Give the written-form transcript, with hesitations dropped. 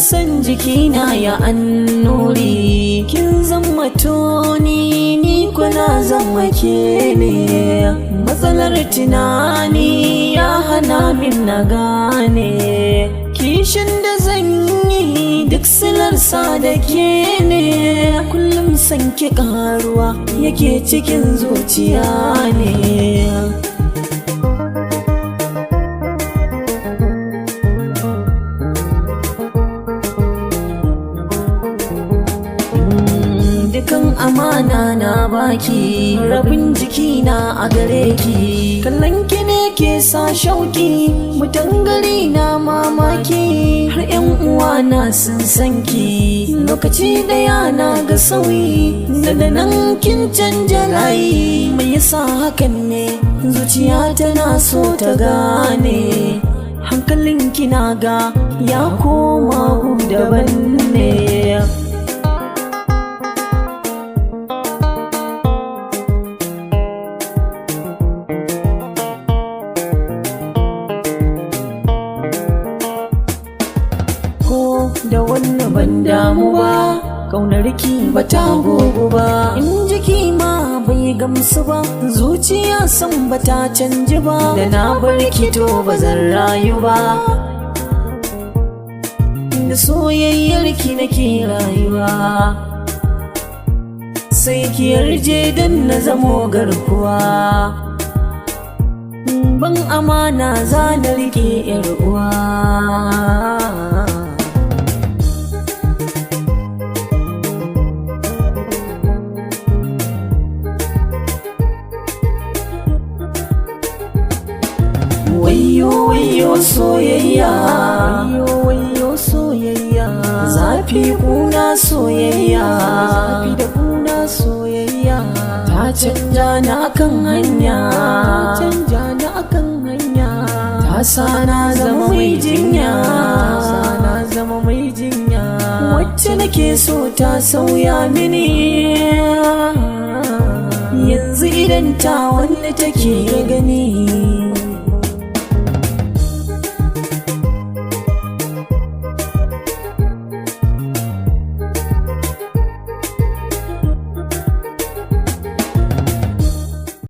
sassan jikina ya annuri. Kin zama toni ni kuna zama ke ne. Matsalar tunani ya hana min na gane. Kishin da zan yi duk silarsa da ke ne. Kullum san ki karuwa yake cikin zuciya ne. Dukan amana na baki, rabin jikina a gare ki. Kallon ki ne ke sa shauki, mutan gari na mamaki. Har 'yan uwa na sun san ki, lokaci daya na ga sauyi. Daga nan kin canja layi, mai yasa hakan ne? Zuciya tana so ta gane. Hankalin ki na ga ya koma daban ne. Da wannan ban damu ba, kaunar ki ba ta gogu ba. In jiki ma bai gamsu ba, zuciya san ba ta canji ba. Da na bar ki to ba zan rayu ba. Da soyayyar ki nake rayuwa, sai ki yarje dan na zamo garkuwa. Ban amana za na rike 'yar uwa. Wayo soyayya, wayo soyayya. Zafi kuna soyayya, zafi da kuna soyayya. Ta canja na kan hanya, canja na kan hanya. Ta sana zama mai jinya, sana zama mai jinya. Wacce nake so ta sauya mini, yanzu idan ta wanda take gani.